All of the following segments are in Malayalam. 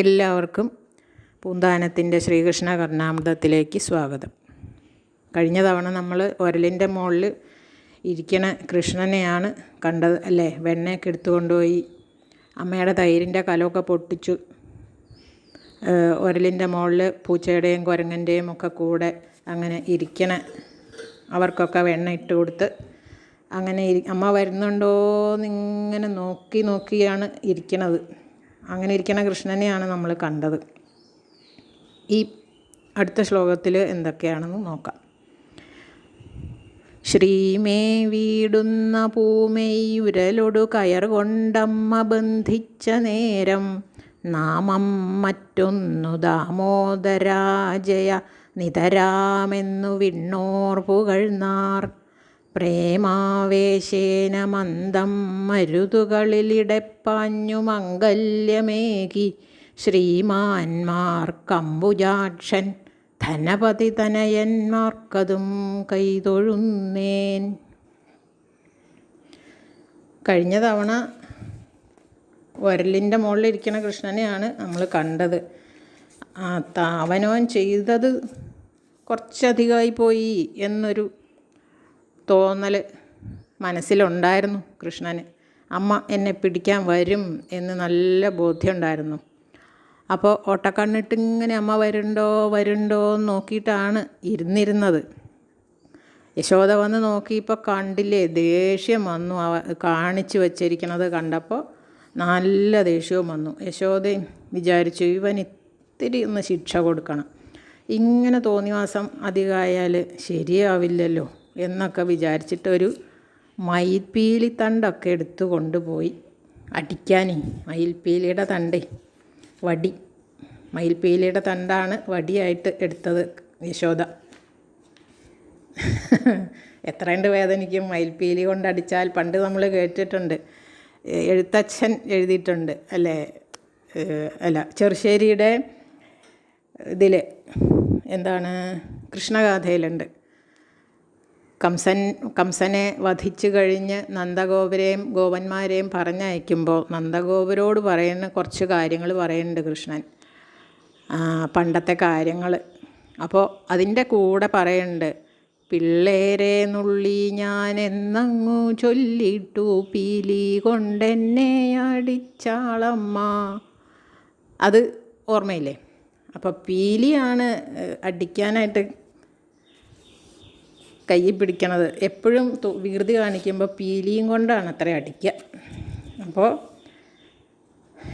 എല്ലാവർക്കും പൂന്താനത്തിൻ്റെ ശ്രീകൃഷ്ണ കർണാമൃതത്തിലേക്ക് സ്വാഗതം. കഴിഞ്ഞ തവണ നമ്മൾ ഉരലിൻ്റെ മുകളിൽ ഇരിക്കണ കൃഷ്ണനെയാണ് കണ്ടത് അല്ലേ? വെണ്ണയൊക്കെ എടുത്തുകൊണ്ടുപോയി അമ്മയുടെ തൈരിൻ്റെ കലമൊക്കെ പൊട്ടിച്ചു ഉരലിൻ്റെ മുകളിൽ പൂച്ചയുടെയും കുരങ്ങൻ്റെയും ഒക്കെ കൂടെ അങ്ങനെ ഇരിക്കണ അവർക്കൊക്കെ വെണ്ണ ഇട്ട് കൊടുത്ത് അങ്ങനെ അമ്മ വരുന്നുണ്ടോയെന്നിങ്ങനെ നോക്കിയാണ് ഇരിക്കണത്. അങ്ങനെ ഇരിക്കണ കൃഷ്ണനെയാണ് നമ്മൾ കണ്ടത്. ഈ അടുത്ത ശ്ലോകത്തിൽ എന്തൊക്കെയാണെന്ന് നോക്കാം. ശ്രീമേ വീടുന്ന പൂമെയ്യുരലൊടു കയർ കൊണ്ടമ്മ ബന്ധിച്ച നേരം നാമം മറ്റൊന്നു ദാമോദരാജയ നിതരാമെന്നു വിണ്ണോർ പുകഴ്ന്നാർ. പ്രേമാവേശേന മന്ദം മരുതുകളിലിടപ്പാഞ്ഞു മംഗല്യമേകി ശ്രീമാന്മാർക്കംബുജാക്ഷൻ ധനപതി തനയന്മാർക്കതും കൈതൊഴുന്നേൻ. കഴിഞ്ഞ തവണ ഉരലിൻ്റെ മുകളിലിരിക്കുന്ന കൃഷ്ണനെയാണ് നമ്മൾ കണ്ടത്. അവനവൻ ചെയ്തത് കുറച്ചധികമായി പോയി എന്നൊരു തോന്നൽ മനസ്സിലുണ്ടായിരുന്നു കൃഷ്ണന്. അമ്മ എന്നെ പിടിക്കാൻ വരും എന്ന് നല്ല ബോധ്യമുണ്ടായിരുന്നു. അപ്പോൾ ഓട്ടക്കണ്ണിട്ട് ഇങ്ങനെ അമ്മ വരുന്നുണ്ടോ എന്ന് നോക്കിയിട്ടാണ് ഇരുന്നിരുന്നത്. യശോദ വന്ന് നോക്കിയപ്പോൾ കണ്ടില്ലേ, ദേഷ്യം വന്നു. കാണിച്ചു വച്ചിരിക്കണത് കണ്ടപ്പോൾ നല്ല ദേഷ്യവും വന്നു. യശോദയും വിചാരിച്ചു, ഇവൻ ഇത്തിരി ഒന്ന് ശിക്ഷ കൊടുക്കണം, ഇങ്ങനെ തോന്നിവാസം അധികമായാൽ ശരിയാവില്ലല്ലോ എന്നൊക്കെ വിചാരിച്ചിട്ടൊരു മയിൽപ്പീലി തണ്ടൊക്കെ എടുത്തു കൊണ്ടുപോയി അടിക്കാനേ. മയിൽപ്പീലിയുടെ തണ്ടേ, വടി, മയിൽപ്പീലിയുടെ തണ്ടാണ് വടിയായിട്ട് എടുത്തത് യശോദ. എത്രയുണ്ട് വേദനിക്കും മയിൽപ്പീലി കൊണ്ടടിച്ചാൽ. പണ്ട് നമ്മൾ കേട്ടിട്ടുണ്ട്, എഴുത്തച്ഛൻ എഴുതിയിട്ടുണ്ട് അല്ലേ, ചെറുശ്ശേരിയുടെ ഇതിൽ എന്താണ് കൃഷ്ണഗാഥയിലുണ്ട്. കംസനെ വധിച്ചു കഴിഞ്ഞ് നന്ദഗോപരെയും ഗോപന്മാരെയും പറഞ്ഞയക്കുമ്പോൾ നന്ദഗോപരോട് പറയുന്ന കുറച്ച് കാര്യങ്ങൾ പറയുന്നുണ്ട് കൃഷ്ണൻ, പണ്ടത്തെ കാര്യങ്ങൾ. അപ്പോൾ അതിൻ്റെ കൂടെ പറയുന്നുണ്ട്, പിള്ളേരെ നുള്ളി ഞാൻ എന്നങ്ങു ചൊല്ലിട്ടു പീലി കൊണ്ടെന്നെ അടിച്ചാളമ്മ. അത് ഓർമ്മയില്ലേ? അപ്പോൾ പീലിയാണ് അടിക്കാനായിട്ട് കയ്യിൽ പിടിക്കണത്. എപ്പോഴും വികൃതി കാണിക്കുമ്പോൾ പീലിയും കൊണ്ടാണ് അത്ര അടിക്കുക. അപ്പോൾ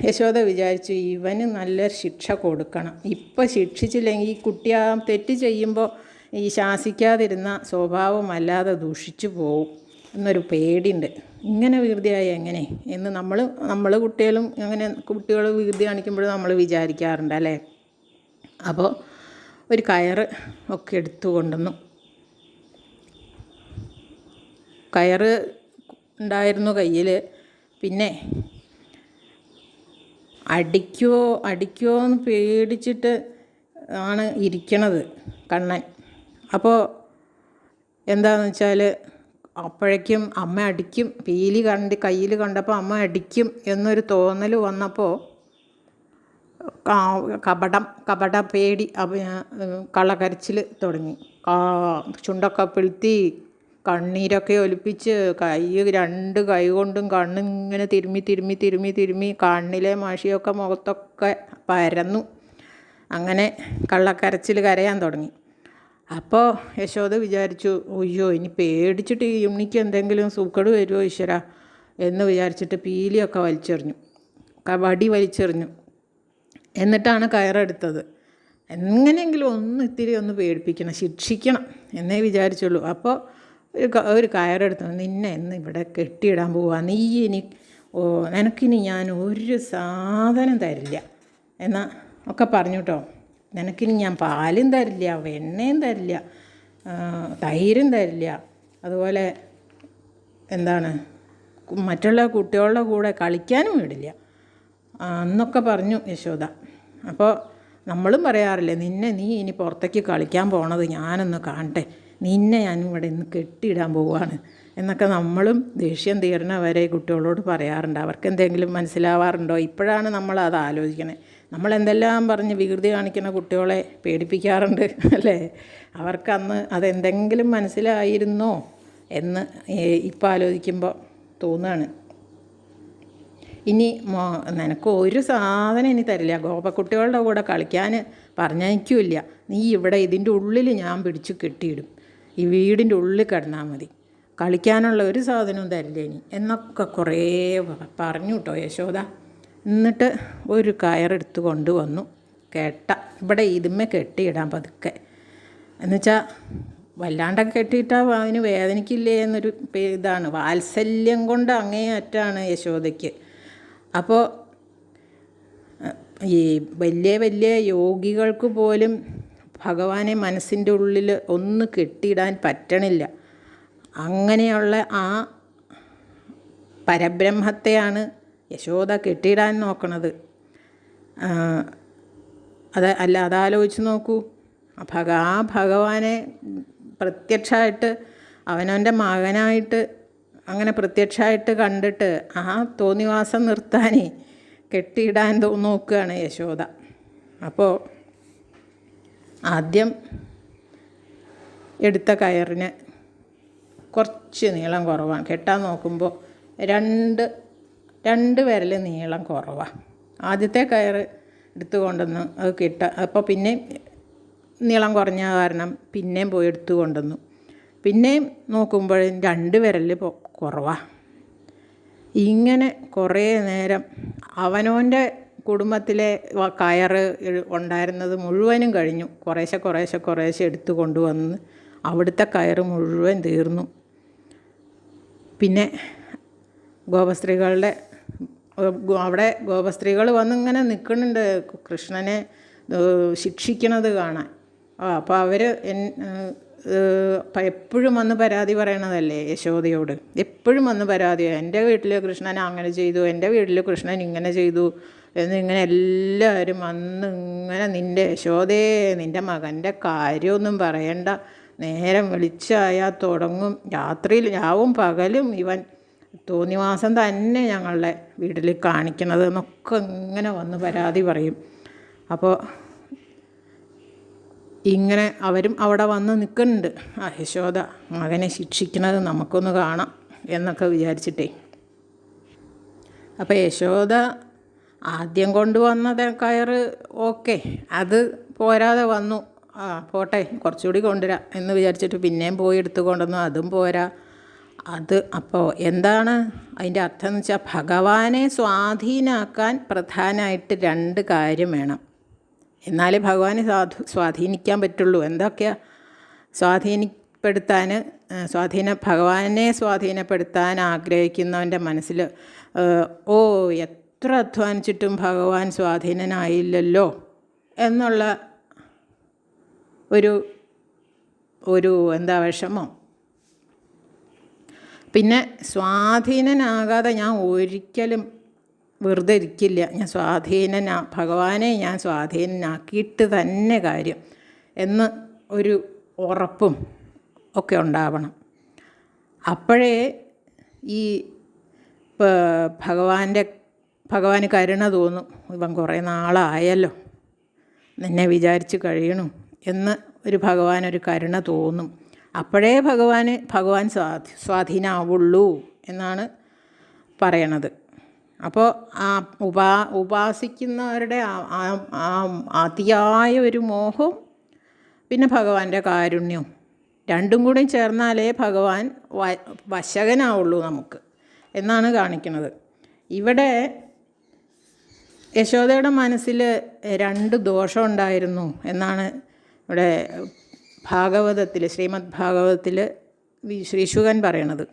യശോദ വിചാരിച്ചു, ഇവന് നല്ല ശിക്ഷ കൊടുക്കണം. ഇപ്പം ശിക്ഷിച്ചില്ലെങ്കിൽ ഈ കുട്ടി ആ തെറ്റ് ചെയ്യുമ്പോൾ ഈ ശാസിക്കാതിരുന്ന സ്വഭാവം അല്ലാതെ ദൂഷിച്ചു പോവും എന്നൊരു പേടിയുണ്ട്. ഇങ്ങനെ വികൃതിയായി എങ്ങനെ എന്ന് നമ്മൾ കുട്ടികളും അങ്ങനെ കുട്ടികൾ വികൃതി കാണിക്കുമ്പോഴും നമ്മൾ വിചാരിക്കാറുണ്ട് അല്ലേ. അപ്പോൾ ഒരു കയറ് ഒക്കെ എടുത്തു കൊണ്ടുവന്നു. കയറ് ഉണ്ടായിരുന്നു കയ്യിൽ. പിന്നെ അടിക്കുമോ എന്ന് പേടിച്ചിട്ട് ആണ് ഇരിക്കണത് കണ്ണൻ. അപ്പോൾ എന്താണെന്ന് വെച്ചാൽ അപ്പോഴേക്കും അമ്മ അടിക്കും, പീലി കയ്യിൽ കണ്ടപ്പോൾ അമ്മ അടിക്കും എന്നൊരു തോന്നൽ വന്നപ്പോൾ കപട പേടി, കള്ളക്കരച്ചിൽ തുടങ്ങി. ചുണ്ടൊക്കെ പിളുത്തി കണ്ണീരൊക്കെ ഒലിപ്പിച്ച് രണ്ട് കൈ കൊണ്ടും കണ്ണിങ്ങനെ തിരുമ്മി കണ്ണിലെ മഷിയൊക്കെ മുഖത്തൊക്കെ പരന്നു. അങ്ങനെ കള്ളക്കരച്ചിൽ കരയാൻ തുടങ്ങി. അപ്പോൾ യശോദ വിചാരിച്ചു, അയ്യോ ഇനി പേടിച്ചിട്ട് ഈ ഉണ്ണിക്ക് എന്തെങ്കിലും സൂക്കേട് വരുമോ ഈശ്വര എന്ന് വിചാരിച്ചിട്ട് പീലിയൊക്കെ വലിച്ചെറിഞ്ഞു, വടി വലിച്ചെറിഞ്ഞു. എന്നിട്ടാണ് കയറെടുത്തത്. എങ്ങനെയെങ്കിലും ഇത്തിരി ഒന്ന് പേടിപ്പിക്കണം, ശിക്ഷിക്കണം എന്നേ വിചാരിച്ചുള്ളൂ. അപ്പോൾ ഒരു കയറെടുത്തു, നിന്നെ എന്ന് ഇവിടെ കെട്ടിയിടാൻ പോവാ, നിനക്കിനി ഞാൻ ഒരു സാധനം തരില്ല എന്നാ ഒക്കെ പറഞ്ഞു കേട്ടോ. നിനക്കിനി ഞാൻ പാലും തരില്ല, വെണ്ണയും തരില്ല, തൈരും തരില്ല, അതുപോലെ എന്താണ് മറ്റുള്ള കുട്ടികളുടെ കൂടെ കളിക്കാനും വിടില്ല എന്നൊക്കെ പറഞ്ഞു യശോദ. അപ്പോൾ നമ്മളും പറയാറില്ലേ, നീ ഇനി പുറത്തേക്ക് കളിക്കാൻ പോണത് ഞാനൊന്ന് കാണട്ടെ, നിന്നെ ഞാനിവിടെ ഇന്ന് കെട്ടിയിടാൻ പോവുകയാണ് എന്നൊക്കെ നമ്മളും ദേഷ്യം തീർന്ന വരെ കുട്ടികളോട് പറയാറുണ്ട്. അവർക്ക് എന്തെങ്കിലും മനസ്സിലാവാറുണ്ടോ? ഇപ്പോഴാണ് നമ്മൾ അത് ആലോചിക്കണേ. നമ്മളെന്തെല്ലാം പറഞ്ഞ് വികൃതി കാണിക്കുന്ന കുട്ടികളെ പേടിപ്പിക്കാറുണ്ട് അല്ലേ? അവർക്കന്ന് അതെന്തെങ്കിലും മനസ്സിലായിരുന്നോ എന്ന് ഇപ്പം ആലോചിക്കുമ്പോൾ തോന്നുകയാണ്. ഇനി നിനക്ക് ഒരു സാധനം ഇനി തരില്ല, ഗോപക്കുട്ടികളുടെ കൂടെ കളിക്കാൻ പറഞ്ഞയക്കില്ല, നീ ഇവിടെ ഇതിൻ്റെ ഉള്ളിൽ ഞാൻ പിടിച്ച് കെട്ടിയിടും, ഈ വീടിൻ്റെ ഉള്ളിൽ കിടന്നാൽ മതി, കളിക്കാനുള്ള ഒരു സാധനവും തരില്ല ഇനി എന്നൊക്കെ കുറേ പറഞ്ഞു കേട്ടോ യശോദ. എന്നിട്ട് ഒരു കയറെടുത്ത് കൊണ്ടുവന്നു. ഇവിടെ ഇതിന്മേ കെട്ടിയിടാൻ പതുക്കെ, എന്നുവെച്ചാൽ വല്ലാണ്ടൊക്കെ കെട്ടിയിട്ടാൽ അവന് വേദനിക്കില്ലേ എന്നൊരു ഇതാണ്. വാത്സല്യം കൊണ്ട് അങ്ങേയറ്റാണ് യശോദയ്ക്ക്. അപ്പോൾ ഈ വലിയ വലിയ യോഗികൾക്ക് പോലും ഭഗവാനെ മനസ്സിൻ്റെ ഉള്ളിൽ ഒന്ന് കെട്ടിയിടാൻ പറ്റണില്ല. അങ്ങനെയുള്ള ആ പരബ്രഹ്മത്തെയാണ് യശോദ കെട്ടിയിടാൻ നോക്കണത്. അതാലോചിച്ച് നോക്കൂ. ആ ഭഗവാനെ പ്രത്യക്ഷമായിട്ട് അവനവൻ്റെ മകനായിട്ട് അങ്ങനെ പ്രത്യക്ഷമായിട്ട് കണ്ടിട്ട് ആ തോന്നിവാസം നിർത്താനേ കെട്ടിയിടാൻ നോക്കുകയാണ് യശോദ. അപ്പോൾ ആദ്യം എടുത്ത കയറിന് കുറച്ച് നീളം കുറവാണ്. കെട്ടാൻ നോക്കുമ്പോൾ രണ്ട് വിരൽ നീളം കുറവാണ്. ആദ്യത്തെ കയറ് എടുത്തു കൊണ്ടുവന്നു അത് അപ്പോൾ പിന്നെ നീളം കുറഞ്ഞ കാരണം പിന്നെയും പോയി എടുത്തു കൊണ്ടുവന്നു. പിന്നെയും നോക്കുമ്പോഴും 2 വിരൽ കുറവാണ്. ഇങ്ങനെ കുറേ നേരം അവനവൻ്റെ കുടുംബത്തിലെ കയറ് ഉണ്ടായിരുന്നത് മുഴുവനും കഴിഞ്ഞു. കുറേശ്ശെ എടുത്തു കൊണ്ടുവന്ന് അവിടുത്തെ കയറ് മുഴുവൻ തീർന്നു. പിന്നെ അവിടെ ഗോപസ്ത്രീകൾ വന്നിങ്ങനെ നിൽക്കുന്നുണ്ട് കൃഷ്ണനെ ശിക്ഷിക്കണത് കാണാൻ. അപ്പോൾ അവർ എപ്പോഴും വന്ന് പരാതി പറയണതല്ലേ യശോദയോട്, എപ്പോഴും വന്ന് പരാതി, എൻ്റെ വീട്ടിൽ കൃഷ്ണൻ അങ്ങനെ ചെയ്തു, എൻ്റെ വീട്ടിൽ കൃഷ്ണൻ ഇങ്ങനെ ചെയ്തു എന്നിങ്ങനെ എല്ലാവരും വന്ന് ഇങ്ങനെ നിൻ്റെ യശോദയെ നിൻ്റെ മകൻ്റെ കാര്യമൊന്നും പറയണ്ട, നേരം വെളിച്ചായാൽ തുടങ്ങും, രാവും പകലും ഇവൻ തോന്നിവാസം തന്നെ ഞങ്ങളുടെ വീട്ടിൽ കാണിക്കണത് എന്നൊക്കെ ഇങ്ങനെ വന്ന് പരാതി പറയും. അപ്പോൾ ഇങ്ങനെ അവരും അവിടെ വന്ന് നിൽക്കുന്നുണ്ട്. യശോദ മകനെ ശിക്ഷിക്കുന്നത് നമുക്കൊന്ന് കാണാം എന്നൊക്കെ വിചാരിച്ചിട്ടേ. അപ്പോൾ യശോദ ആദ്യം കൊണ്ടുവന്നത് കയറ് ഓക്കെ, അത് പോരാതെ വന്നു. പോട്ടെ കുറച്ചുകൂടി കൊണ്ടുവരാം എന്ന് വിചാരിച്ചിട്ട് പിന്നെയും പോയി എടുത്തു കൊണ്ടുവന്നു, അതും പോരാ. അപ്പോൾ എന്താണ് അതിൻ്റെ അർത്ഥം എന്ന് വെച്ചാൽ ഭഗവാനെ സ്വാധീനമാക്കാൻ പ്രധാനമായിട്ട് 2 കാര്യം വേണം. എന്നാലേ ഭഗവാനെ സ്വാധീനിക്കാൻ പറ്റുള്ളൂ. എന്തൊക്കെയാണ് ഭഗവാനെ സ്വാധീനപ്പെടുത്താൻ ആഗ്രഹിക്കുന്നവൻ്റെ മനസ്സിൽ എത്ര അധ്വാനിച്ചിട്ടും ഭഗവാൻ സ്വാധീനനായില്ലല്ലോ എന്നുള്ള ഒരു എന്താ പിന്നെ സ്വാധീനനാകാതെ ഞാൻ ഒരിക്കലും വെറുതെ ഇരിക്കില്ല, ഭഗവാനെ ഞാൻ സ്വാധീനനാക്കിയിട്ട് തന്നെ കാര്യം എന്ന് ഒരു ഉറപ്പും ഒക്കെ ഉണ്ടാവണം. അപ്പോഴേ ഈ ഭഗവാന് കരുണ തോന്നും. ഇവൻ കുറേ നാളായല്ലോ നിന്നെ വിചാരിച്ച് കഴിയണു എന്ന് ഒരു കരുണ തോന്നും. അപ്പോഴേ ഭഗവാൻ സ്വാധീനമാവുള്ളൂ എന്നാണ് പറയണത്. അപ്പോൾ ഉപാസിക്കുന്നവരുടെ അതിയായ ഒരു മോഹവും പിന്നെ ഭഗവാന്റെ കാരുണ്യവും രണ്ടും കൂടി ചേർന്നാലേ ഭഗവാൻ വശകനാവുള്ളൂ നമുക്ക് എന്നാണ് കാണിക്കുന്നത്. ഇവിടെ യശോദയുടെ മനസ്സിൽ 2 ദോഷമുണ്ടായിരുന്നു എന്നാണ് ഇവിടെ ശ്രീമദ് ഭാഗവതത്തിൽ ശ്രീശുകൻ പറയണത്.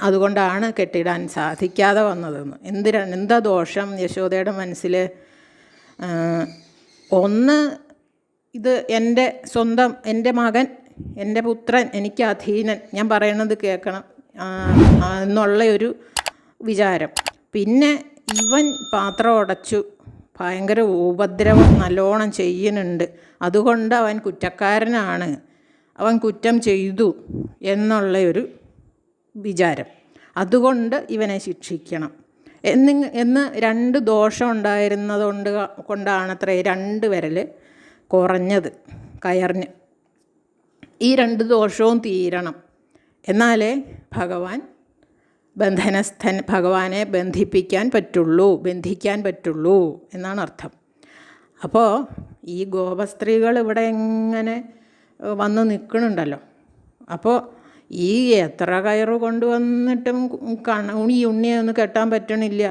അതുകൊണ്ടാണ് കെട്ടിടാൻ സാധിക്കാതെ വന്നതെന്ന്. എന്താ ദോഷം യശോദയുടെ മനസ്സിൽ? ഒന്ന്, ഇത് എൻ്റെ സ്വന്തം, എൻ്റെ മകൻ, എൻ്റെ പുത്രൻ, എനിക്ക് അധീനൻ, ഞാൻ പറയണത് കേൾക്കണം എന്നുള്ള ഒരു വിചാരം. പിന്നെ ഇവൻ പാത്രം ഉടച്ചു, ഭയങ്കര ഉപദ്രവം നല്ലോണം ചെയ്യുന്നുണ്ട്, അതുകൊണ്ട് അവൻ കുറ്റക്കാരനാണ്, അവൻ കുറ്റം ചെയ്തു എന്നുള്ള ഒരു വിചാരം. അതുകൊണ്ട് ഇവനെ ശിക്ഷിക്കണം എന്ന് 2 ദോഷം ഉണ്ടായിരുന്നതുകൊണ്ട് കൊണ്ടാണത്രേ 2 വിരൽ കുറഞ്ഞത് കയറിന്. ഈ 2 ദോഷവും തീരണം, എന്നാലേ ഭഗവാനെ ബന്ധിക്കാൻ പറ്റുള്ളൂ എന്നാണ് അർത്ഥം. അപ്പോൾ ഈ ഗോപസ്ത്രീകൾ ഇവിടെ ഇങ്ങനെ വന്ന് നിൽക്കണുണ്ടല്ലോ. അപ്പോൾ ഈ എത്ര കയറ് കൊണ്ടുവന്നിട്ടും ഈ ഉണ്ണിയെ ഒന്ന് കെട്ടാൻ പറ്റണില്ല.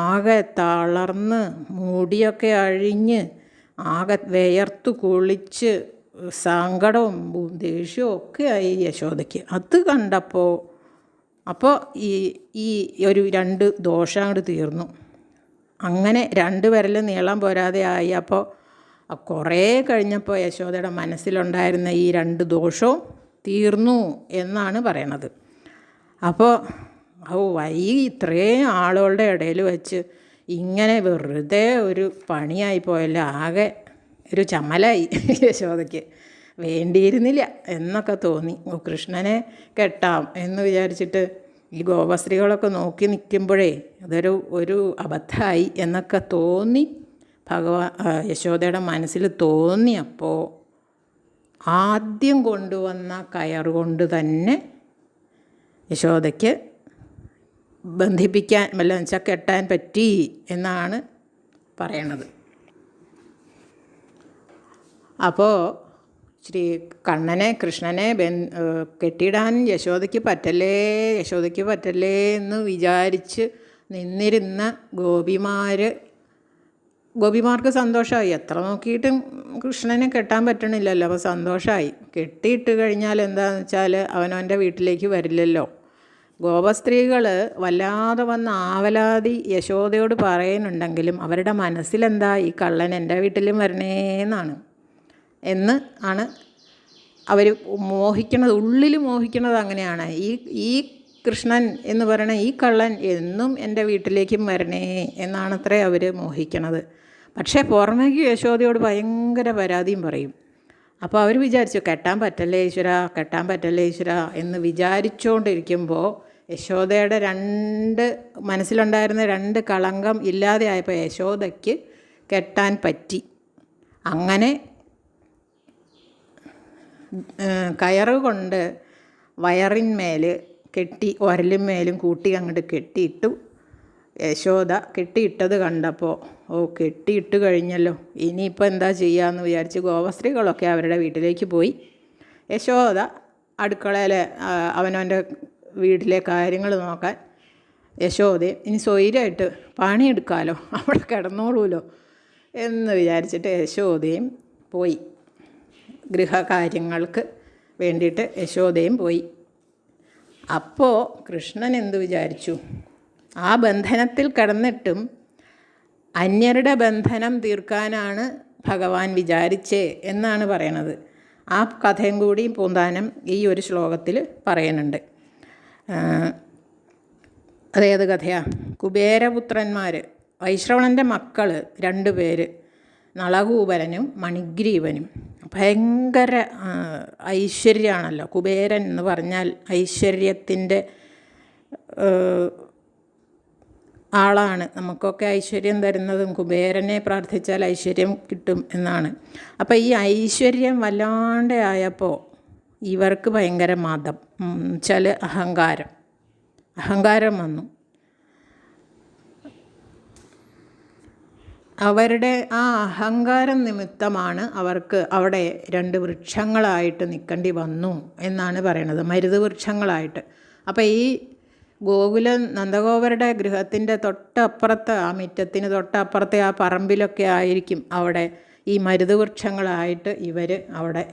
ആകെ തളർന്ന് മുടിയൊക്കെ അഴിഞ്ഞ് ആകെ വിയർത്ത് കുളിച്ച് സങ്കടവും ദേഷ്യവും ഒക്കെ ആയി യശോദയ്ക്ക്. അത് കണ്ടപ്പോൾ ഈ ഒരു 2 ദോഷം അങ്ങോട്ട് തീർന്നു. അങ്ങനെ 2 വിരൽ നീളം പോരാതെ ആയി. അപ്പോൾ കുറേ കഴിഞ്ഞപ്പോൾ യശോദയുടെ മനസ്സിലുണ്ടായിരുന്ന ഈ 2 ദോഷവും തീർന്നു എന്നാണ് പറയണത്. അപ്പോൾ ഇത്രയും ആളുകളുടെ ഇടയിൽ വെച്ച് ഇങ്ങനെ വെറുതെ ഒരു പണിയായി പോയല്ലോ, ആകെ ഒരു ചമ്മലായി യശോദയ്ക്ക്. വേണ്ടിയിരുന്നില്ല എന്നൊക്കെ തോന്നി. കൃഷ്ണനെ കെട്ടാം എന്ന് വിചാരിച്ചിട്ട് ഈ ഗോപസ്ത്രീകളൊക്കെ നോക്കി നിൽക്കുമ്പോഴേ ഒരു അബദ്ധമായി എന്നൊക്കെ തോന്നി യശോദയുടെ മനസ്സിൽ തോന്നിയപ്പോൾ ആദ്യം കൊണ്ടുവന്ന കയറുകൊണ്ട് തന്നെ യശോദയ്ക്ക് ബന്ധിപ്പിക്കാൻ വെച്ചാൽ കെട്ടാൻ പറ്റി എന്നാണ് പറയണത്. അപ്പോൾ കൃഷ്ണനെ കെട്ടിയിടാൻ യശോദയ്ക്ക് പറ്റല്ലേ എന്ന് വിചാരിച്ച് നിന്നിരുന്ന ഗോപിമാർക്ക് സന്തോഷമായി. എത്ര നോക്കിയിട്ടും കൃഷ്ണനെ കെട്ടാൻ പറ്റണില്ലല്ലോ. അപ്പോൾ സന്തോഷമായി. കെട്ടിയിട്ട് കഴിഞ്ഞാൽ എന്താണെന്ന് വെച്ചാൽ അവനവൻ്റെ വീട്ടിലേക്ക് വരില്ലല്ലോ. ഗോപസ്ത്രീകൾ വല്ലാതെ വന്ന് ആവലാതി യശോദയോട് പറയുന്നുണ്ടെങ്കിലും അവരുടെ മനസ്സിലെന്താ, ഈ കള്ളൻ എൻ്റെ വീട്ടിലും വരണേന്നാണ് ആണ് അവർ മോഹിക്കണത്. ഉള്ളിൽ മോഹിക്കണത് അങ്ങനെയാണ്. ഈ കൃഷ്ണൻ എന്ന് പറയണ ഈ കള്ളൻ എന്നും എൻ്റെ വീട്ടിലേക്കും വരണേ എന്നാണത്രേ അവർ മോഹിക്കണത്. പക്ഷേ പുറമേക്ക് യശോദയോട് ഭയങ്കര പരാതിയും പറയും. അപ്പോൾ അവർ വിചാരിച്ചു കെട്ടാൻ പറ്റല്ലേ ഈശ്വര എന്ന് വിചാരിച്ചുകൊണ്ടിരിക്കുമ്പോൾ യശോദയുടെ മനസ്സിലുണ്ടായിരുന്ന 2 കളങ്കം ഇല്ലാതെയായപ്പോൾ യശോദയ്ക്ക് കെട്ടാൻ പറ്റി. അങ്ങനെ കയറ് കൊണ്ട് വയറിന്മേൽ കെട്ടി ഉരലിന്മേലും കൂട്ടി അങ്ങോട്ട് കെട്ടിയിട്ടു. യശോദ കെട്ടിയിട്ടത് കണ്ടപ്പോൾ കെട്ടിയിട്ട് കഴിഞ്ഞല്ലോ, ഇനിയിപ്പോൾ എന്താ ചെയ്യാമെന്ന് വിചാരിച്ച് ഗോപസ്ത്രീകളൊക്കെ അവരുടെ വീട്ടിലേക്ക് പോയി. യശോദ അടുക്കളയിൽ അവനവൻ്റെ വീട്ടിലെ കാര്യങ്ങൾ നോക്കാൻ യശോദയും ഇനി സ്വൈര്യമായിട്ട് പണിയെടുക്കാമല്ലോ, അവിടെ കിടന്നോളൂല്ലോ എന്ന് വിചാരിച്ചിട്ട് യശോദയും പോയി. ഗൃഹകാര്യങ്ങൾക്ക് വേണ്ടിയിട്ട് യശോദയും പോയി. അപ്പോൾ കൃഷ്ണൻ എന്ത് വിചാരിച്ചു, ആ ബന്ധനത്തിൽ കിടന്നിട്ടും അന്യരുടെ ബന്ധനം തീർക്കാനാണ് ഭഗവാൻ വിചാരിച്ചേ എന്നാണ് പറയണത്. ആ കഥയും കൂടി പൂന്താനം ഈ ഒരു ശ്ലോകത്തിൽ പറയുന്നുണ്ട്. അതേത് കഥയാണ്? കുബേരപുത്രന്മാർ, വൈശ്രവണൻ്റെ മക്കൾ 2 പേര്, നളകൂബരനും മണിഗ്രീവനും. ഭയങ്കര ഐശ്വര്യമാണല്ലോ. കുബേരൻ എന്ന് പറഞ്ഞാൽ ഐശ്വര്യത്തിൻ്റെ ആളാണ്. നമുക്കൊക്കെ ഐശ്വര്യം തരുന്നതും കുബേരനെ പ്രാർത്ഥിച്ചാൽ ഐശ്വര്യം കിട്ടും എന്നാണ്. അപ്പോൾ ഈ ഐശ്വര്യം വല്ലാണ്ട് ആയപ്പോൾ ഇവർക്ക് ഭയങ്കര മതം വെച്ചാൽ അഹങ്കാരം വന്നു. അവരുടെ ആ അഹങ്കാരം നിമിത്തമാണ് അവർക്ക് അവിടെ 2 വൃക്ഷങ്ങളായിട്ട് നിൽക്കേണ്ടി വന്നു എന്നാണ് പറയണത്, മരുത് വൃക്ഷങ്ങളായിട്ട്. അപ്പോൾ ഈ നന്ദഗോപരുടെ ഗൃഹത്തിൻ്റെ തൊട്ടപ്പുറത്ത്, ആ മുറ്റത്തിന് തൊട്ടപ്പുറത്തെ ആ പറമ്പിലൊക്കെ ആയിരിക്കും അവിടെ ഈ മരുത് വൃക്ഷങ്ങളായിട്ട് ഇവർ അവിടെ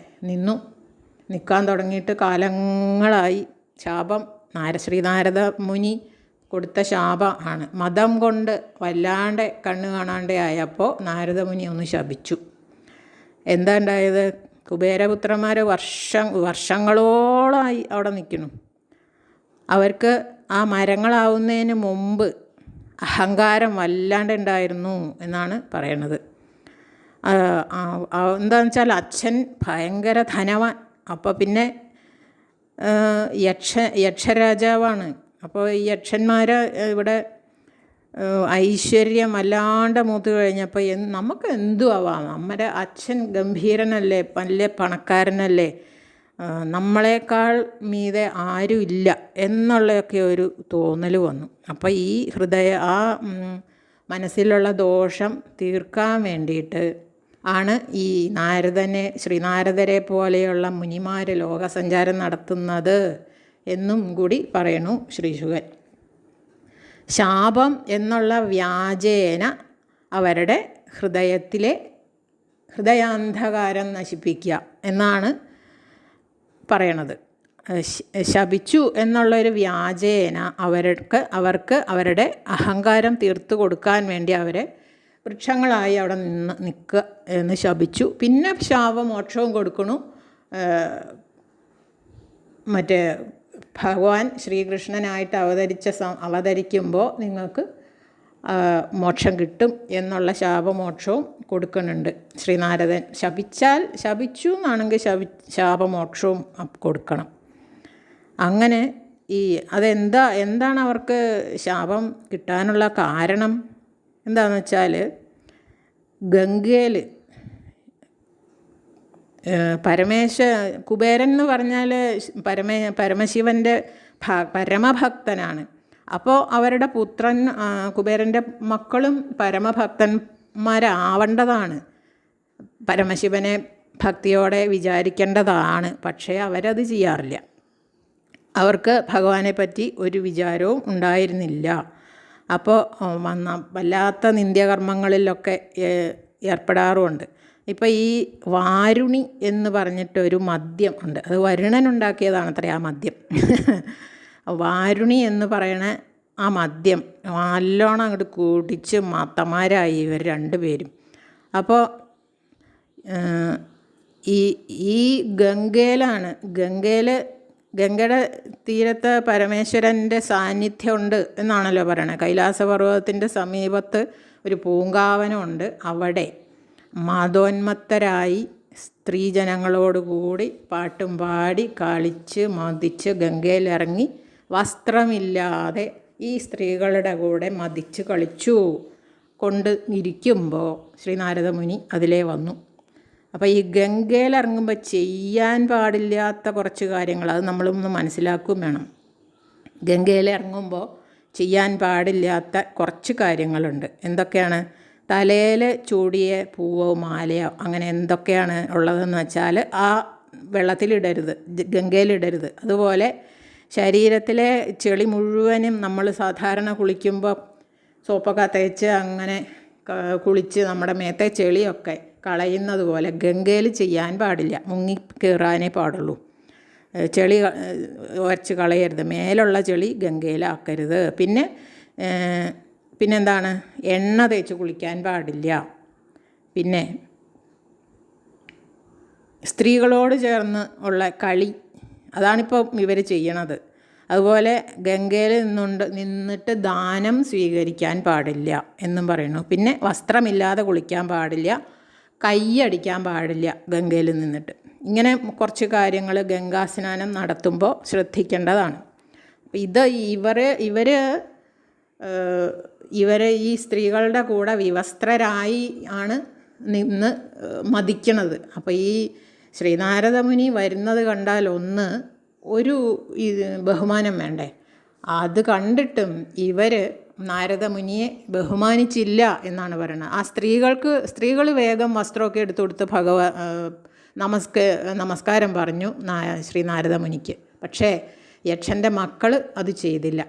നിൽക്കാൻ തുടങ്ങിയിട്ട് കാലങ്ങളായി. ശാപം ശ്രീനാരദ മുനി കൊടുത്ത ശാപമാണ്. മതം കൊണ്ട് വല്ലാണ്ട് കണ്ണ് കാണാണ്ടേ ആയപ്പോൾ നാരദമുനി ഒന്ന് ശപിച്ചു. എന്താ ഉണ്ടായത്? കുബേരപുത്രന്മാർ വർഷങ്ങളോളമായി അവിടെ നിൽക്കുന്നു. അവർക്ക് ആ മരങ്ങളാവുന്നതിന് മുമ്പ് അഹങ്കാരം വല്ലാണ്ട് ഉണ്ടായിരുന്നു എന്നാണ് പറയണത്. എന്താണെന്ന് വെച്ചാൽ അച്ഛൻ ഭയങ്കര ധനവാൻ, അപ്പോൾ പിന്നെ യക്ഷരാജാവാണ്. അപ്പോൾ ഈ യക്ഷന്മാർ ഇവിടെ ഐശ്വര്യം വല്ലാണ്ട് മൂത്ത് കഴിഞ്ഞപ്പോൾ നമുക്ക് എന്തു ആവാം, നമ്മുടെ അച്ഛൻ ഗംഭീരനല്ലേ, വലിയ പണക്കാരനല്ലേ, നമ്മളെക്കാൾ മീതെ ആരുമില്ല എന്നുള്ളതൊക്കെ ഒരു തോന്നൽ വന്നു. അപ്പോൾ ഈ മനസ്സിലുള്ള ദോഷം തീർക്കാൻ വേണ്ടിയിട്ട് ആണ് ഈ ശ്രീനാരദരെ പോലെയുള്ള മുനിമാർ ലോകസഞ്ചാരം നടത്തുന്നത് എന്നും കൂടി പറയണു ശ്രീശുകൻ. ശാപം എന്നുള്ള വ്യാജേന അവരുടെ ഹൃദയാന്ധകാരം നശിപ്പിക്കുക എന്നാണ് പറയണത്. ശപിച്ചു എന്നുള്ളൊരു വ്യാജേന അവർക്ക് അവരുടെ അഹങ്കാരം തീർത്തു കൊടുക്കാൻ വേണ്ടി അവരെ വൃക്ഷങ്ങളായി അവിടെ നിൽക്കുക എന്ന് ശപിച്ചു. പിന്നെ ശാപമോക്ഷവും കൊടുക്കണു. മറ്റേ ഭഗവാൻ ശ്രീകൃഷ്ണനായിട്ട് അവതരിക്കുമ്പോൾ നിങ്ങൾക്ക് മോക്ഷം കിട്ടും എന്നുള്ള ശാപമോക്ഷവും കൊടുക്കുന്നുണ്ട് ശ്രീനാരദൻ. ശപിച്ചു എന്നാണെങ്കിൽ ശാപമോക്ഷവും കൊടുക്കണം. അങ്ങനെ എന്താണ് അവർക്ക് ശാപം കിട്ടാനുള്ള കാരണം എന്താണെന്ന് വെച്ചാൽ, ഗംഗയിൽ കുബേരൻ എന്ന് പറഞ്ഞാൽ പരമശിവൻ്റെ പരമഭക്തനാണ്. അപ്പോൾ അവരുടെ പുത്രൻ കുബേരൻ്റെ മക്കളും പരമഭക്തന്മാരാവേണ്ടതാണ്, പരമശിവനെ ഭക്തിയോടെ വിചാരിക്കേണ്ടതാണ്. പക്ഷേ അവരത് ചെയ്യാറില്ല. അവർക്ക് ഭഗവാനെ പറ്റി ഒരു വിചാരവും ഉണ്ടായിരുന്നില്ല. അപ്പോൾ വല്ലാത്ത നിന്ദ്യകർമ്മങ്ങളിലൊക്കെ ഏർപ്പെടാറുമുണ്ട്. ഇപ്പോൾ ഈ വാരുണി എന്ന് പറഞ്ഞിട്ടൊരു മദ്യം ഉണ്ട്. അത് വരുണൻ ഉണ്ടാക്കിയതാണ് അത്ര ആ മദ്യം. വാരുണി എന്ന് പറയണ ആ മദ്യം നല്ലോണം അങ്ങോട്ട് കുടിച്ച് മത്തന്മാരായി ഇവർ രണ്ടുപേരും. അപ്പോൾ ഈ ഗംഗയുടെ തീരത്ത് പരമേശ്വരൻ്റെ സാന്നിധ്യമുണ്ട് എന്നാണല്ലോ പറയണത്. കൈലാസപർവ്വതത്തിൻ്റെ സമീപത്ത് ഒരു പൂങ്കാവനമുണ്ട്. അവിടെ മതോന്മത്തരായി സ്ത്രീജനങ്ങളോടുകൂടി പാട്ടും പാടി കളിച്ച് മതിച്ച് ഗംഗയിലിറങ്ങി വസ്ത്രമില്ലാതെ ഈ സ്ത്രീകളുടെ കൂടെ മതിച്ച് കളിച്ചു കൊണ്ട് ഇരിക്കുമ്പോൾ ശ്രീനാരദ മുനി അതിലേ വന്നു. അപ്പോൾ ഈ ഗംഗയിലിറങ്ങുമ്പോൾ ചെയ്യാൻ പാടില്ലാത്ത കുറച്ച് കാര്യങ്ങൾ അത് നമ്മളൊന്ന് മനസ്സിലാക്കുകയും വേണം. ഗംഗയിലിറങ്ങുമ്പോൾ ചെയ്യാൻ പാടില്ലാത്ത കുറച്ച് കാര്യങ്ങളുണ്ട്. എന്തൊക്കെയാണ്? തലയിൽ ചൂടിയ പൂവോ മാലയോ അങ്ങനെ എന്തൊക്കെയാണ് ഉള്ളതെന്ന് വെച്ചാൽ ആ വെള്ളത്തിലിടരുത്, ഗംഗയിലിടരുത്. അതുപോലെ ശരീരത്തിലെ ചെളി മുഴുവനും നമ്മൾ സാധാരണ കുളിക്കുമ്പോൾ സോപ്പൊക്കെ തേച്ച് അങ്ങനെ കുളിച്ച് നമ്മുടെ മേത്തെ ചെളിയൊക്കെ കളയുന്നത് പോലെ ഗംഗയിൽ ചെയ്യാൻ പാടില്ല. മുങ്ങി കയറാനേ പാടുള്ളൂ. ചെളി ഉരച്ച് കളയരുത്. മേലുള്ള ചെളി ഗംഗയിലാക്കരുത്. പിന്നെന്താണ്? എണ്ണ തേച്ച് കുളിക്കാൻ പാടില്ല. പിന്നെ സ്ത്രീകളോട് ചേർന്ന് ഉള്ള കളി, അതാണിപ്പോൾ ഇവർ ചെയ്യണത്. അതുപോലെ ഗംഗയിൽ നിന്നിട്ട് ദാനം സ്വീകരിക്കാൻ പാടില്ല എന്നും പറയുന്നു. പിന്നെ വസ്ത്രമില്ലാതെ കുളിക്കാൻ പാടില്ല, കൈയടിക്കാൻ പാടില്ല ഗംഗയിൽ നിന്നിട്ട്. ഇങ്ങനെ കുറച്ച് കാര്യങ്ങൾ ഗംഗാസ്നാനം നടത്തുമ്പോൾ ശ്രദ്ധിക്കേണ്ടതാണ്. ഇവർ ഈ സ്ത്രീകളുടെ കൂടെ വിവസ്ത്രരായി ആണ് നിന്ന് മതിക്കണത്. അപ്പോൾ ഈ ശ്രീനാരദ മുനി വരുന്നത് കണ്ടാൽ ഒരു ബഹുമാനം വേണ്ടേ? അത് കണ്ടിട്ടും ഇവർ നാരദമുനിയെ ബഹുമാനിച്ചില്ല എന്നാണ് പറയുന്നത്. ആ സ്ത്രീകൾ വേഗം വസ്ത്രമൊക്കെ എടുത്തു കൊടുത്ത് നമസ്കാരം പറഞ്ഞു ശ്രീനാരദ മുനിക്ക്. പക്ഷേ യക്ഷൻ്റെ മക്കൾ അത് ചെയ്തില്ല.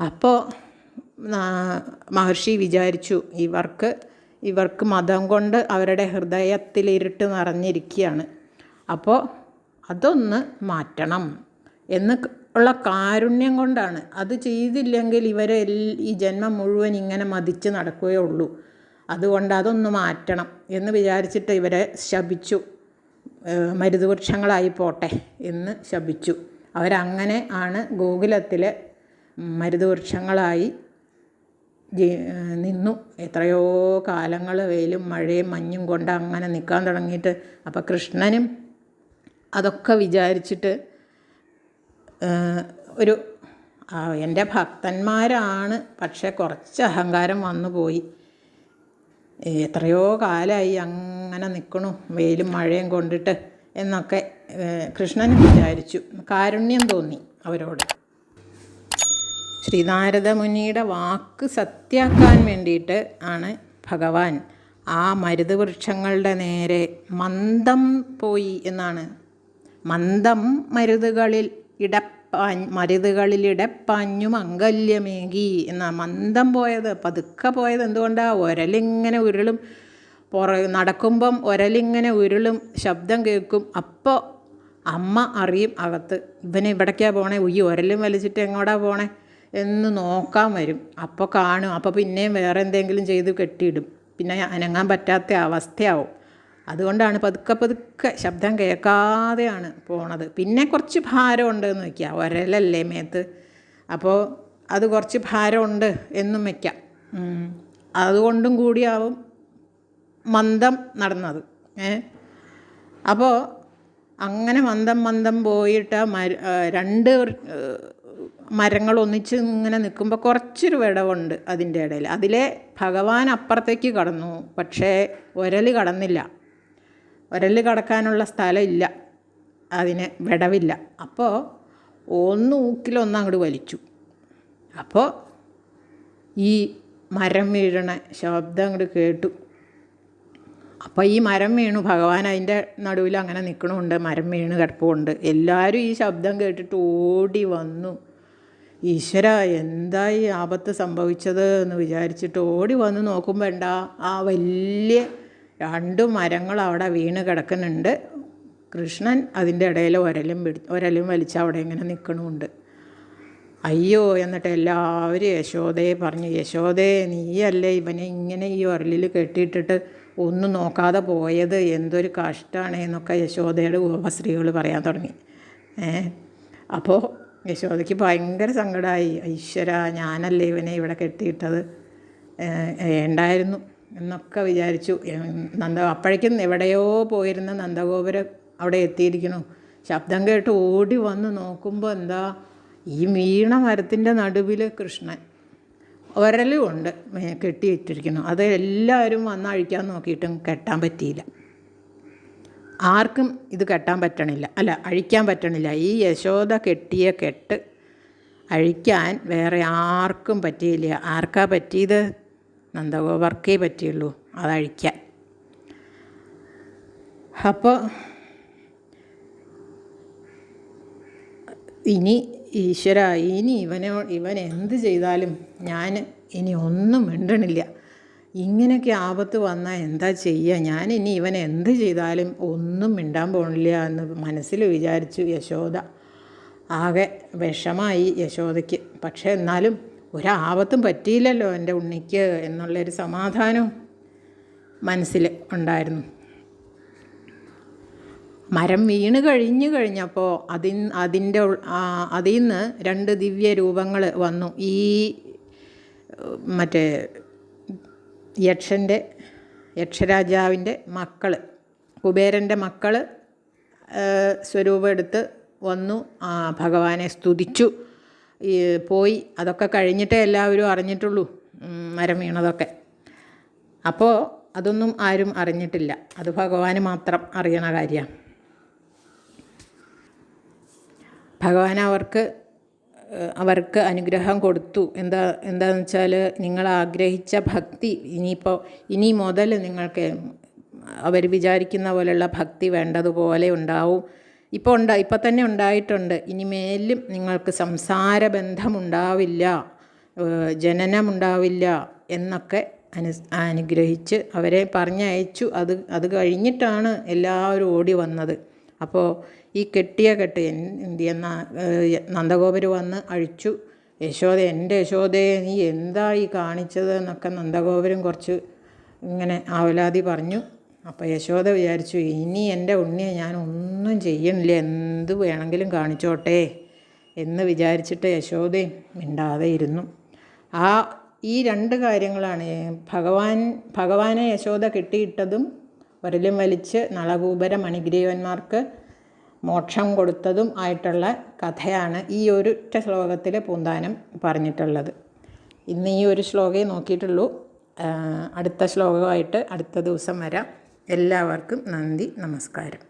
അപ്പോൾ മഹർഷി വിചാരിച്ചു, ഇവർക്ക് മതം കൊണ്ട് അവരുടെ ഹൃദയത്തിൽ ഇരുട്ട് നിറഞ്ഞിരിക്കുകയാണ്, അപ്പോൾ അതൊന്ന് മാറ്റണം എന്ന് ഉള്ള കാരുണ്യം കൊണ്ടാണ്. അത് ചെയ്തില്ലെങ്കിൽ ഇവരെ ഈ ജന്മം മുഴുവൻ ഇങ്ങനെ മതിച്ച് നടക്കുകയേ ഉള്ളൂ. അതുകൊണ്ട് അതൊന്ന് മാറ്റണം എന്ന് വിചാരിച്ചിട്ട് ഇവരെ ശപിച്ചു. മരുതുവൃക്ഷങ്ങളായി പോട്ടെ എന്ന് ശപിച്ചു. അവരങ്ങനെ ആണ് ഗോകുലത്തിലെ മരുതുവൃക്ഷങ്ങളായി നിന്നു. എത്രയോ കാലങ്ങൾ വെയിലും മഴയും മഞ്ഞും കൊണ്ട് അങ്ങനെ നിൽക്കാൻ തുടങ്ങിയിട്ട് അപ്പോൾ കൃഷ്ണനും അതൊക്കെ വിചാരിച്ചിട്ട് ഒരു എൻ്റെ ഭക്തന്മാരാണ്, പക്ഷെ കുറച്ച് അഹങ്കാരം വന്നു പോയി. എത്രയോ കാലമായി അങ്ങനെ നിൽക്കണു വെയിലും മഴയും കൊണ്ടിട്ട് എന്നൊക്കെ കൃഷ്ണൻ വിചാരിച്ചു. കാരുണ്യം തോന്നി അവരോട്. ശ്രീനാരദ മുനിയുടെ വാക്ക് സത്യാക്കാൻ വേണ്ടിയിട്ട് ആണ് ഭഗവാൻ ആ മരുത് വൃക്ഷങ്ങളുടെ നേരെ മന്ദം പോയി എന്നാണ്. മന്ദം മരുതുകളിലിടപ്പാഞ്ഞു മംഗല്യമേകി എന്നാ. മന്ദം പോയത്, പതുക്കെ പോയത് എന്തുകൊണ്ടാണ്? ഒരലിങ്ങനെ ഉരുളും, നടക്കുമ്പം ഒരലിങ്ങനെ ഉരുളും, ശബ്ദം കേൾക്കും. അപ്പോൾ അമ്മ അറിയും അകത്ത്, ഇവനെ ഇവിടേക്കാണ് പോണേ, ഈ ഒരലും വലിച്ചിട്ട് എങ്ങോട്ടാ പോണേ എന്ന് നോക്കാൻ വരും. അപ്പോൾ കാണും. അപ്പോൾ പിന്നെയും വേറെ എന്തെങ്കിലും ചെയ്ത് കെട്ടിയിടും. പിന്നെ അനങ്ങാൻ പറ്റാത്ത അവസ്ഥയാവും. അതുകൊണ്ടാണ് പതുക്കെ ശബ്ദം കേൾക്കാതെയാണ് പോണത്. പിന്നെ കുറച്ച് ഭാരമുണ്ടെന്ന് വയ്ക്കുക, ഒരലല്ലേ മേത്ത്, അപ്പോൾ അത് കുറച്ച് ഭാരമുണ്ട് എന്നും വയ്ക്കാം. അതുകൊണ്ടും കൂടിയാവും മന്ദം നടന്നത്. അപ്പോൾ അങ്ങനെ മന്ദം പോയിട്ട് രണ്ട് മരങ്ങൾ ഒന്നിച്ച് ഇങ്ങനെ നിൽക്കുമ്പോൾ കുറച്ചൊരു വിടവുണ്ട് അതിൻ്റെ ഇടയിൽ. അതിലെ ഭഗവാൻ അപ്പുറത്തേക്ക് കടന്നു, പക്ഷേ ഒരൽ കടന്നില്ല. ഒരൽ കടക്കാനുള്ള സ്ഥലമില്ല, അതിന് വിടവില്ല. അപ്പോൾ ഊക്കിലൊന്നങ്ങോട്ട് വലിച്ചു. അപ്പോൾ ഈ മരം വീഴണ ശബ്ദം അങ്ങോട്ട് കേട്ടു. അപ്പോൾ ഈ മരം വീണു. ഭഗവാൻ അതിൻ്റെ നടുവിൽ അങ്ങനെ നിൽക്കണമുണ്ട്, മരം വീണ് കിടപ്പുണ്ട്. എല്ലാവരും ഈ ശബ്ദം കേട്ടിട്ട് ഓടി വന്നു. ഈശ്വര, എന്തായി ആപത്ത് സംഭവിച്ചത് എന്ന് വിചാരിച്ചിട്ട് ഓടി വന്ന് നോക്കുമ്പോൾ എന്താ, ആ വലിയ 2 മരങ്ങൾ അവിടെ വീണ് കിടക്കുന്നുണ്ട്. കൃഷ്ണൻ അതിൻ്റെ ഇടയിൽ ഒരലും വലിച്ച് അവിടെ ഇങ്ങനെ നിൽക്കണമുണ്ട്. അയ്യോ! എന്നിട്ട് എല്ലാവരും യശോദയെ പറഞ്ഞു, യശോദേ, നീയല്ലേ ഇവനെ ഇങ്ങനെ ഈ ഉരലിൽ കെട്ടിയിട്ടിട്ട് ഒന്നും നോക്കാതെ പോയത്, എന്തൊരു കഷ്ടമാണ് എന്നൊക്കെ യശോദയുടെ ഉപസ്ത്രീകൾ പറയാൻ തുടങ്ങി. അപ്പോൾ യശോദയ്ക്ക് ഭയങ്കര സങ്കടമായി. ഈശ്വര, ഞാനല്ലേ ഇവനെ ഇവിടെ കെട്ടിയിട്ടത്, വേണ്ടായിരുന്നു എന്നൊക്കെ വിചാരിച്ചു. അപ്പോഴേക്കും എവിടെയോ പോയിരുന്ന നന്ദഗോപുരം അവിടെ എത്തിയിരിക്കണു. ശബ്ദം കേട്ട് ഓടി വന്ന് നോക്കുമ്പോൾ എന്താ, ഈ വീണ മരത്തിൻ്റെ നടുവിൽ കൃഷ്ണൻ ഒരലും ഉണ്ട് കെട്ടിയിട്ടിരിക്കുന്നു. അത് എല്ലാവരും വന്ന് അഴിക്കാൻ നോക്കിയിട്ടും കെട്ടാൻ പറ്റിയില്ല. ആർക്കും ഇത് അഴിക്കാൻ പറ്റണില്ല. ഈ യശോദ കെട്ടിയ കെട്ട് അഴിക്കാൻ വേറെ ആർക്കും പറ്റിയില്ല. ആർക്കാ പറ്റിയത്? നന്ദഗോപർക്കേ പറ്റിയുള്ളൂ അതഴിക്കാൻ. അപ്പോൾ ഇനി ഈശ്വര, ഇവൻ എന്ത് ചെയ്താലും ഞാൻ ഇനി ഒന്നും മിണ്ടണില്ല. ഇങ്ങനെയൊക്കെ ആപത്ത് വന്നാൽ എന്താ ചെയ്യുക? ഞാൻ ഇനി ഇവൻ എന്ത് ചെയ്താലും ഒന്നും മിണ്ടാൻ പോണില്ല എന്ന് മനസ്സിൽ വിചാരിച്ചു യശോദ. ആകെ വിഷമായി യശോദയ്ക്ക്. പക്ഷേ എന്നാലും ഒരാപത്തും പറ്റിയില്ലല്ലോ എൻ്റെ ഉണ്ണിക്ക് എന്നുള്ളൊരു സമാധാനവും മനസ്സിൽ ഉണ്ടായിരുന്നു. മരം വീണ് കഴിഞ്ഞപ്പോൾ അതിൽ നിന്ന് 2 ദിവ്യ രൂപങ്ങൾ വന്നു. ഈ മറ്റേ യക്ഷരാജാവിൻ്റെ മക്കൾ, കുബേരൻ്റെ മക്കൾ സ്വരൂപം എടുത്ത് വന്നു, ഭഗവാനെ സ്തുതിച്ചു പോയി. അതൊക്കെ കഴിഞ്ഞിട്ടേ എല്ലാവരും അറിഞ്ഞിട്ടുള്ളൂ മരം വീണതൊക്കെ. അപ്പോൾ അതൊന്നും ആരും അറിഞ്ഞിട്ടില്ല, അത് ഭഗവാന് മാത്രം അറിയണ കാര്യമാണ്. ഭഗവാൻ അവർക്ക് അനുഗ്രഹം കൊടുത്തു. എന്താണെന്ന് വെച്ചാൽ, നിങ്ങൾ ആഗ്രഹിച്ച ഭക്തി ഇനി മുതൽ നിങ്ങൾക്ക് അവർ വിചാരിക്കുന്ന പോലെയുള്ള ഭക്തി വേണ്ടതുപോലെ ഉണ്ടാവും. ഇപ്പോൾ തന്നെ ഉണ്ടായിട്ടുണ്ട്. ഇനിമേലും നിങ്ങൾക്ക് സംസാര ബന്ധമുണ്ടാവില്ല, ജനനമുണ്ടാവില്ല എന്നൊക്കെ അനുഗ്രഹിച്ച് അവരെ പറഞ്ഞയച്ചു. അത് കഴിഞ്ഞിട്ടാണ് എല്ലാവരും ഓടി വന്നത്. അപ്പോൾ ഈ കെട്ടിയ കെട്ട് നന്ദഗോപര് വന്ന് അഴിച്ചു. യശോദ, എൻ്റെ യശോദയെ നീ എന്താ ഈ കാണിച്ചത് എന്നൊക്കെ നന്ദഗോപരും കുറച്ച് ഇങ്ങനെ ആവലാതി പറഞ്ഞു. അപ്പോൾ യശോദ വിചാരിച്ചു, ഇനി എൻ്റെ ഉണ്ണിയെ ഞാൻ ഒന്നും ചെയ്യണില്ല, എന്ത് വേണമെങ്കിലും കാണിച്ചോട്ടെ എന്ന് വിചാരിച്ചിട്ട് യശോദയും മിണ്ടാതെ ഇരുന്നു. ഈ 2 കാര്യങ്ങളാണ് ഭഗവാനെ യശോദ കെട്ടിയിട്ടതും ഒരലും വലിച്ച് നളകൂപര മണിഗ്രീവന്മാർക്ക് മോക്ഷം കൊടുത്തതും ആയിട്ടുള്ള കഥയാണ് ഈ ഒരൊറ്റ ശ്ലോകത്തിൽ പൂന്താനം പറഞ്ഞിട്ടുള്ളത്. ഇന്ന് ഈ ഒരു ശ്ലോകമേ നോക്കിയിട്ടുള്ളൂ. അടുത്ത ശ്ലോകമായിട്ട് അടുത്ത ദിവസം വരാം. എല്ലാവർക്കും നന്ദി, നമസ്കാരം.